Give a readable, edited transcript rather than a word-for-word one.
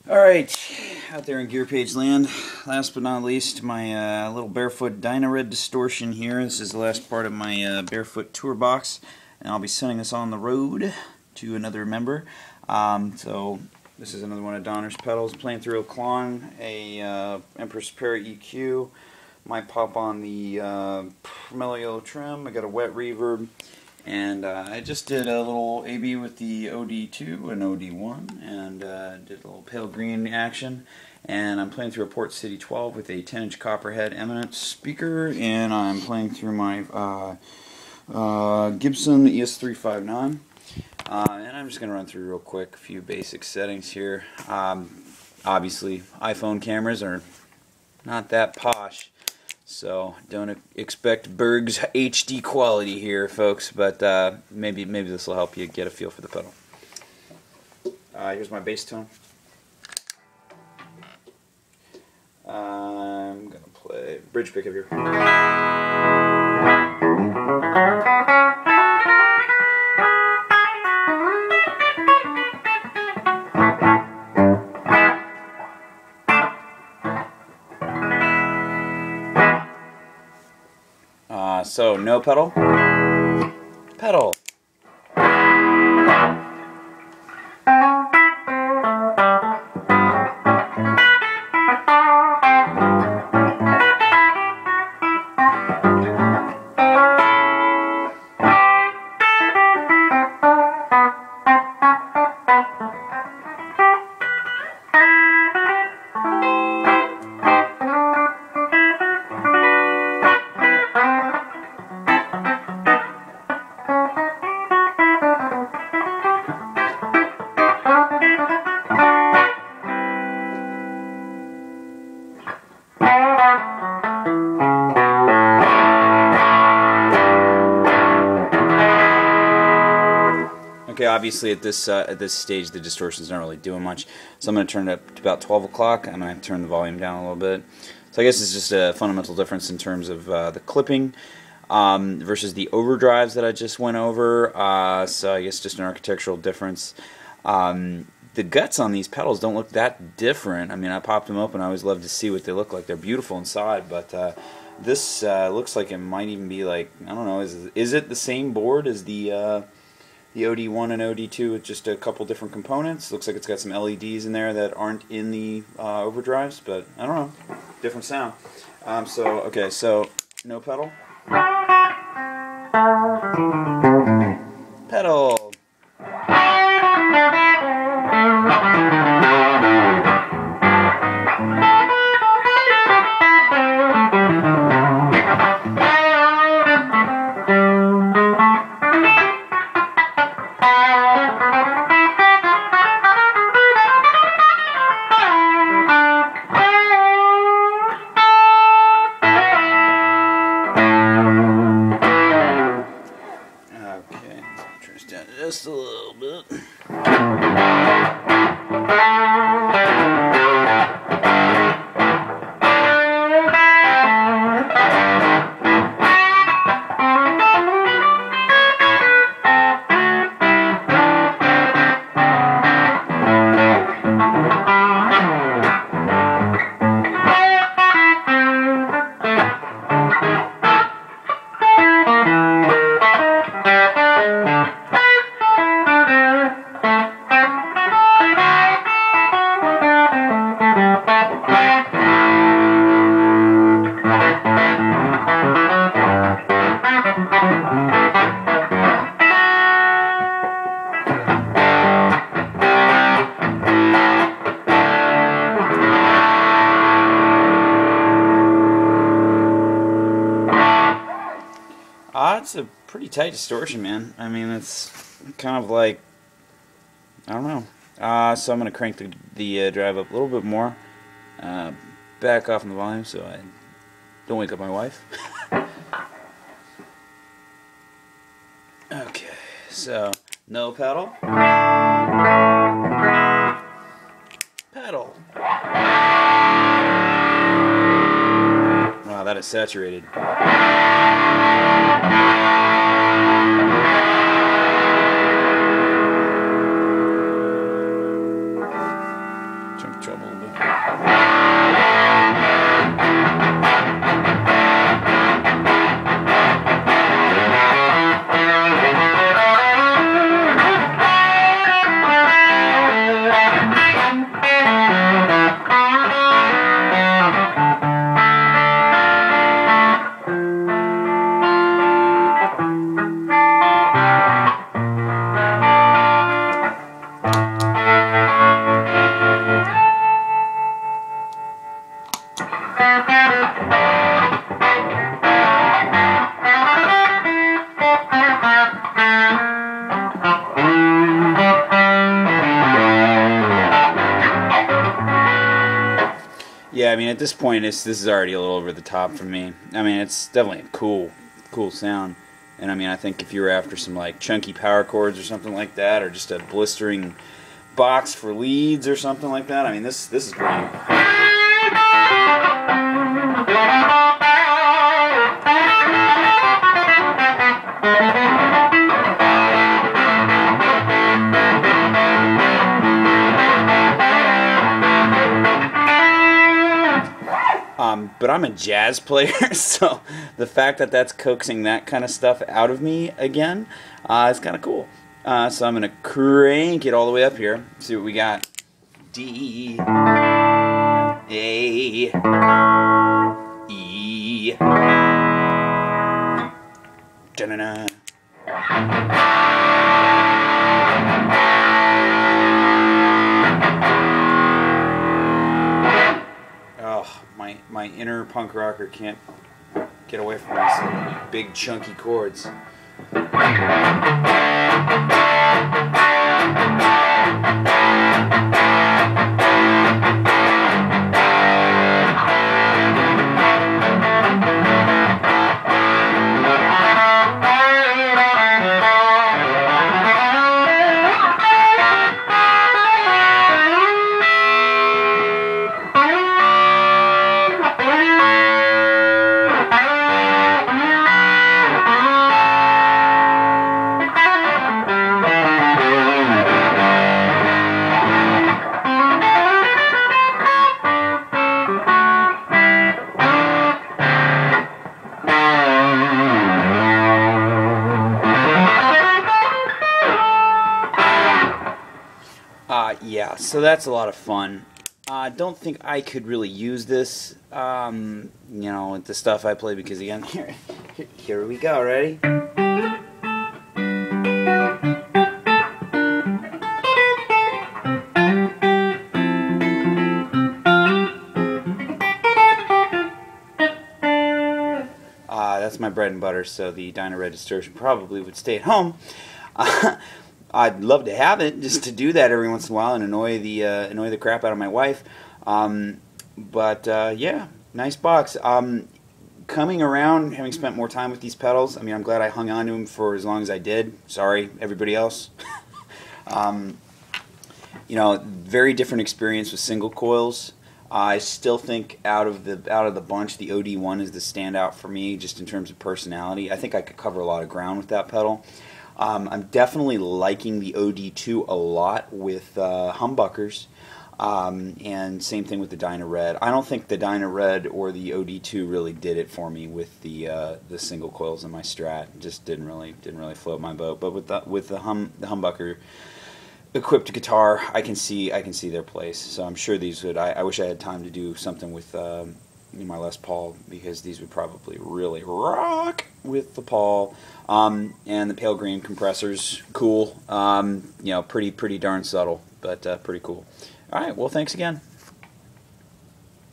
Alright, out there in GearPage land, last but not least, my little Barefoot Dynared distortion here. This is the last part of my Barefoot tour box, and I'll be sending this on the road to another member. So this is another one of Donner's pedals, playing through a Klon, a Empress Para EQ, might pop on the mellow yellow trim. I got a wet reverb. And I just did a little AB with the OD2 and OD1 and did a little pale green action. And I'm playing through a Port City 12 with a 10-inch Copperhead Eminence speaker, and I'm playing through my Gibson ES359. And I'm just going to run through real quick a few basic settings here. Obviously, iPhone cameras are not that posh, so don't expect Berg's HD quality here, folks, but maybe this will help you get a feel for the pedal. Here's my bass tone. I'm going to play bridge pickup here. So no pedal, pedal. Okay, obviously at this stage the distortion's not really doing much, so I'm going to turn it up to about 12 o'clock. I'm going to turn the volume down a little bit. So I guess it's just a fundamental difference in terms of the clipping versus the overdrives that I just went over. So I guess just an architectural difference. The guts on these pedals don't look that different. I mean, I popped them open. I always love to see what they look like. They're beautiful inside, but this looks like it might even be like, I don't know, is it the same board as the OD1 and OD2 with just a couple different components? Looks like it's got some LEDs in there that aren't in the overdrives, but I don't know. Different sound. Okay, so no pedal. Pedal. Just a little bit. It's a pretty tight distortion, man. I mean, it's kind of like, I don't know. So I'm going to crank the drive up a little bit more, back off on the volume so I don't wake up my wife. Okay, so no pedal. Pedal. Wow, that is saturated. Turn treble a bit. Yeah, I mean, at this point, this is already a little over the top for me. I mean, it's definitely a cool sound. And I mean, I think if you were after some like chunky power chords or something like that, or just a blistering box for leads or something like that, I mean, this is great. But I'm a jazz player, so the fact that that's coaxing that kind of stuff out of me again is kind of cool. So I'm going to crank it all the way up here. See what we got. D, A, E, da-na-na. Oh, my inner punk rocker can't get away from these big chunky chords. Yeah, so that's a lot of fun. I don't think I could really use this, you know, with the stuff I play, because again, here we go, ready? That's my bread and butter, so the Dyna-Red distortion probably would stay at home. I'd love to have it, just to do that every once in a while and annoy the crap out of my wife. But yeah, nice box. Coming around, having spent more time with these pedals, I mean, I'm glad I hung on to them for as long as I did. Sorry, everybody else. You know, very different experience with single coils. I still think out of the bunch, the OD1 is the standout for me, just in terms of personality. I think I could cover a lot of ground with that pedal. I'm definitely liking the OD2 a lot with humbuckers, and same thing with the Dyna-Red. I don't think the Dyna-Red or the OD2 really did it for me with the single coils in my Strat. It just didn't really float my boat. But with the humbucker equipped guitar, I can see their place. So I'm sure these would. I wish I had time to do something with my Les Paul, because these would probably really rock with the Paul. And the pale green compressors, cool. You know, pretty darn subtle, but pretty cool. All right, well, thanks again.